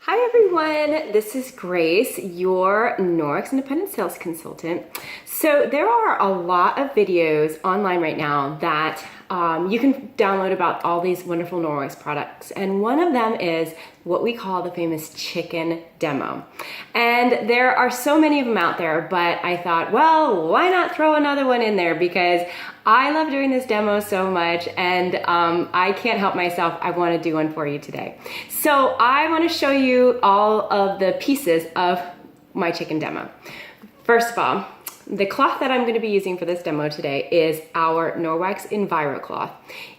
Hi everyone, this is Grace, your Norwex Independent Sales Consultant. So there are a lot of videos online right now that you can download about all these wonderful Norwex products. And one of them is what we call the famous chicken demo. And there are so many of them out there, but I thought, well, why not throw another one in there? Because I love doing this demo so much and I can't help myself. I want to do one for you today. So I want to show you all of the pieces of my chicken demo. First of all, the cloth that I'm going to be using for this demo today is our Norwex Enviro cloth.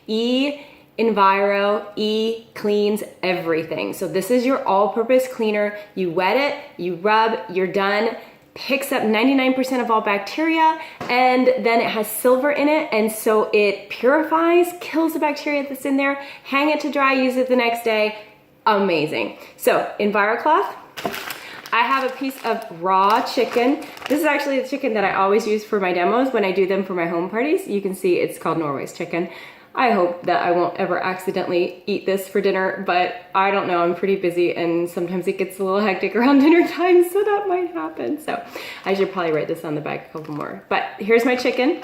Enviro, E cleans everything. So this is your all-purpose cleaner. You wet it, you rub, you're done. Picks up 99% of all bacteria, and then it has silver in it, and so it purifies, kills the bacteria that's in there. Hang it to dry, use it the next day. Amazing. So Enviro cloth. I have a piece of raw chicken. This is actually the chicken that I always use for my demos when I do them for my home parties. You can see it's called Norwex chicken. I hope that I won't ever accidentally eat this for dinner, but I don't know, I'm pretty busy and sometimes it gets a little hectic around dinner time, so that might happen. So I should probably write this on the back a couple more. But here's my chicken.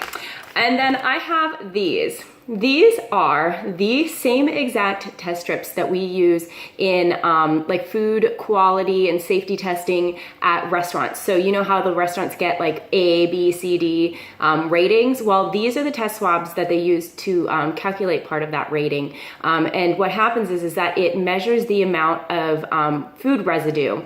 And then I have these. These are the same exact test strips that we use in like food quality and safety testing at restaurants. So you know how the restaurants get like A, B, C, D ratings? Well, these are the test swabs that they use to calculate part of that rating. And what happens is that it measures the amount of food residue,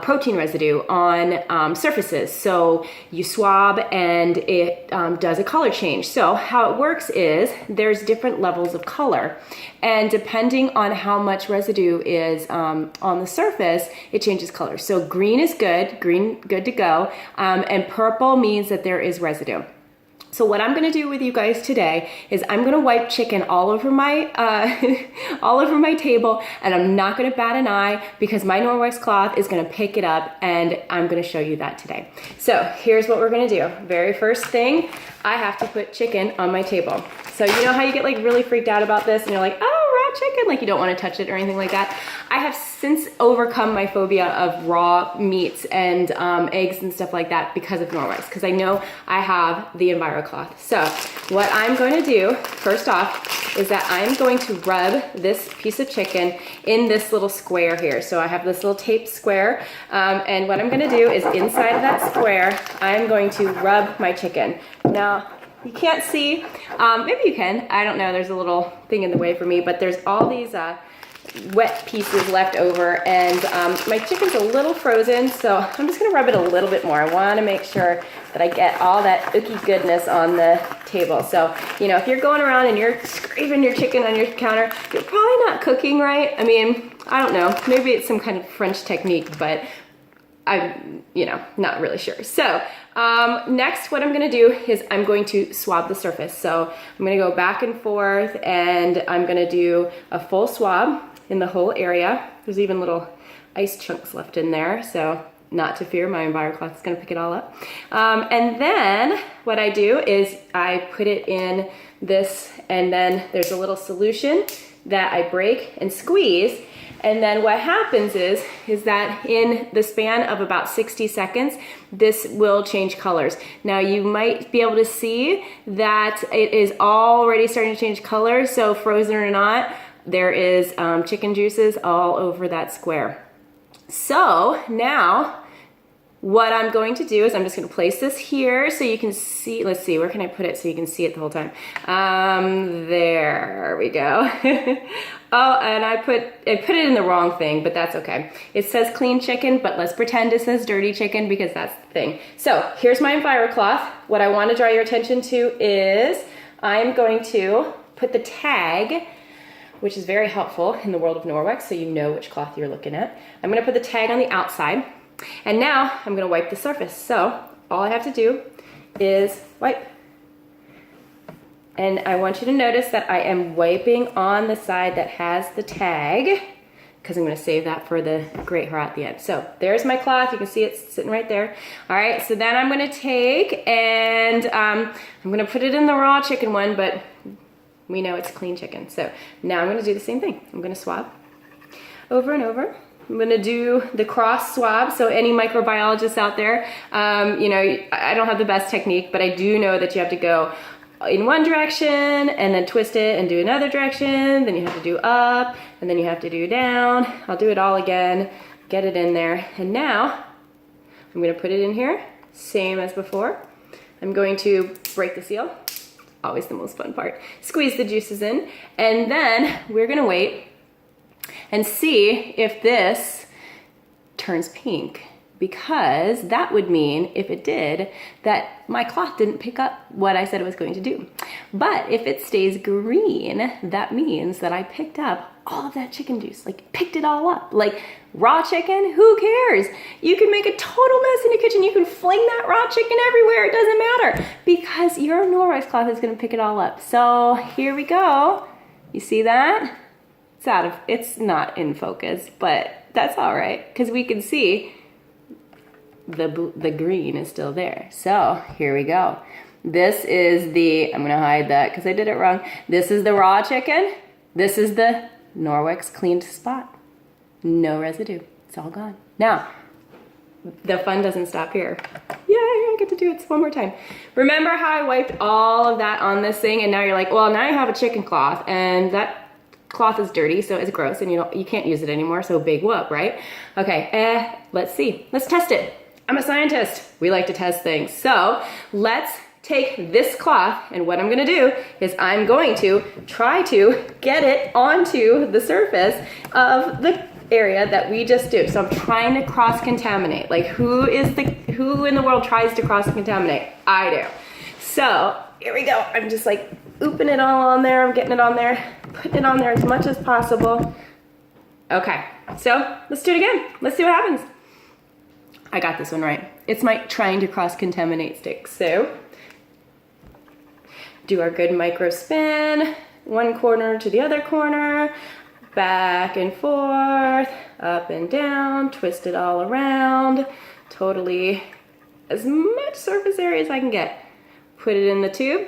protein residue on surfaces. So you swab and it does a color change. So how it works is there's different levels of color, and depending on how much residue is on the surface, it changes color. So green is good, green good to go, and purple means that there is residue. So what I'm gonna do with you guys today is I'm gonna wipe chicken all over my all over my table, and I'm not gonna bat an eye because my Norwex cloth is gonna pick it up, and I'm gonna show you that today. So here's what we're gonna do. Very first thing, I have to put chicken on my table. So you know how you get like really freaked out about this and you're like, oh, raw chicken, like you don't want to touch it or anything like that. I have since overcome my phobia of raw meats and eggs and stuff like that because of Norwex, because I know I have the Enviro cloth. So what I'm going to do first off is that I'm going to rub this piece of chicken in this little square here. So I have this little taped square, and what I'm going to do is inside of that square, I'm going to rub my chicken. Now, you can't see, maybe you can, I don't know, there's a little thing in the way for me, but there's all these wet pieces left over, and my chicken's a little frozen, so I'm just gonna rub it a little bit more. I wanna make sure that I get all that ooky goodness on the table. So, you know, if you're going around and you're scraping your chicken on your counter, you're probably not cooking right. I mean, I don't know, maybe it's some kind of French technique, but I'm, you know, not really sure. So next what I'm gonna do is I'm going to swab the surface. So I'm gonna go back and forth, and I'm gonna do a full swab in the whole area. There's even little ice chunks left in there, so not to fear, my Enviro cloth is gonna pick it all up. And then what I do is I put it in this, and then there's a little solution that I break and squeeze. And then what happens is that in the span of about 60 seconds, this will change colors. Now you might be able to see that it is already starting to change color, so frozen or not, there is chicken juices all over that square. So now, what I'm going to do is I'm just going to place this here so you can see, let's see, where can I put it so you can see it the whole time? There we go. Oh, and I put it in the wrong thing, but that's okay. It says clean chicken, but let's pretend it says dirty chicken because that's the thing. So here's my Enviro cloth. What I want to draw your attention to is I'm going to put the tag, which is very helpful in the world of Norwex, so you know which cloth you're looking at. I'm going to put the tag on the outside. And now I'm gonna wipe the surface. So all I have to do is wipe. And I want you to notice that I am wiping on the side that has the tag, because I'm gonna save that for the great hurrah at the end. So there's my cloth, you can see it's sitting right there. All right, so then I'm gonna take and I'm gonna put it in the raw chicken one, but we know it's clean chicken. So now I'm gonna do the same thing. I'm gonna swab over and over. I'm gonna do the cross swab. So any microbiologists out there, you know, I don't have the best technique, but I do know that you have to go in one direction and then twist it and do another direction. Then you have to do up and then you have to do down. I'll do it all again, get it in there. And now I'm gonna put it in here, same as before. I'm going to break the seal. Always the most fun part. Squeeze the juices in, and then we're gonna wait and see if this turns pink, because that would mean, if it did, that my cloth didn't pick up what I said it was going to do. But if it stays green, that means that I picked up all of that chicken juice, like picked it all up. Like raw chicken, who cares? You can make a total mess in your kitchen. You can fling that raw chicken everywhere. It doesn't matter, because your Norwex cloth is gonna pick it all up. So here we go. You see that? It's not in focus, but that's all right, because we can see the green is still there. So here we go. This is the, I'm gonna hide that because I did it wrong. This is the raw chicken. This is the Norwex cleaned spot. No residue, it's all gone. Now, the fun doesn't stop here. Yay, I get to do it one more time. Remember how I wiped all of that on this thing, and now you're like, well, now you have a chicken cloth, and that cloth is dirty, so it's gross, and you can't use it anymore, so big whoop, right? Okay, let's see. Let's test it. I'm a scientist. We like to test things. So let's take this cloth, and what I'm gonna do is I'm going to try to get it onto the surface of the area that we just did. So I'm trying to cross-contaminate. Like, who in the world tries to cross-contaminate? I do. So here we go. I'm just like ooping it all on there. I'm getting it on there, putting it on there as much as possible. Okay, so let's do it again. Let's see what happens. I got this one right. It's my trying to cross-contaminate stick. So do our good micro spin, one corner to the other corner, back and forth, up and down, twist it all around, totally as much surface area as I can get. Put it in the tube,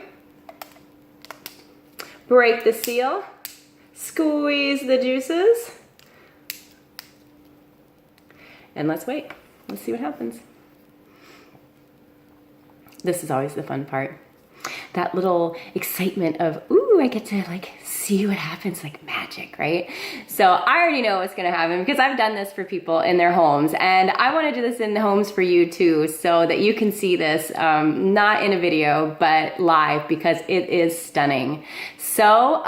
break the seal, squeeze the juices, and let's wait. Let's see what happens. This is always the fun part. That little excitement of, ooh, I get to like see what happens, like magic, right? So I already know what's gonna happen because I've done this for people in their homes, and I wanna do this in the homes for you too, so that you can see this, not in a video, but live, because it is stunning. So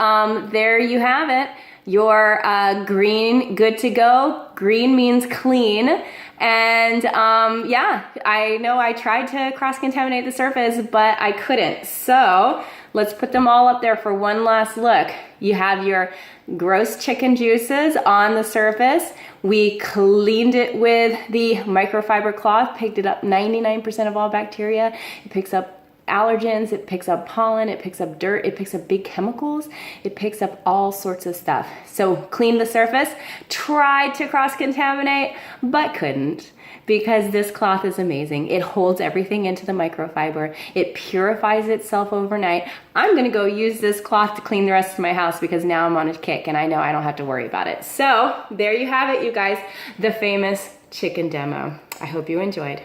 there you have it. Your green, good to go. Green means clean. And yeah, I know I tried to cross-contaminate the surface, but I couldn't. So let's put them all up there for one last look. You have your gross chicken juices on the surface. We cleaned it with the microfiber cloth, picked it up 99% of all bacteria. It picks up allergens, it picks up pollen, it picks up dirt, it picks up big chemicals, it picks up all sorts of stuff. So clean the surface, tried to cross-contaminate, but couldn't, because this cloth is amazing. It holds everything into the microfiber. It purifies itself overnight. I'm gonna go use this cloth to clean the rest of my house, because now I'm on a kick and I know I don't have to worry about it. So there you have it, you guys, the famous chicken demo. I hope you enjoyed.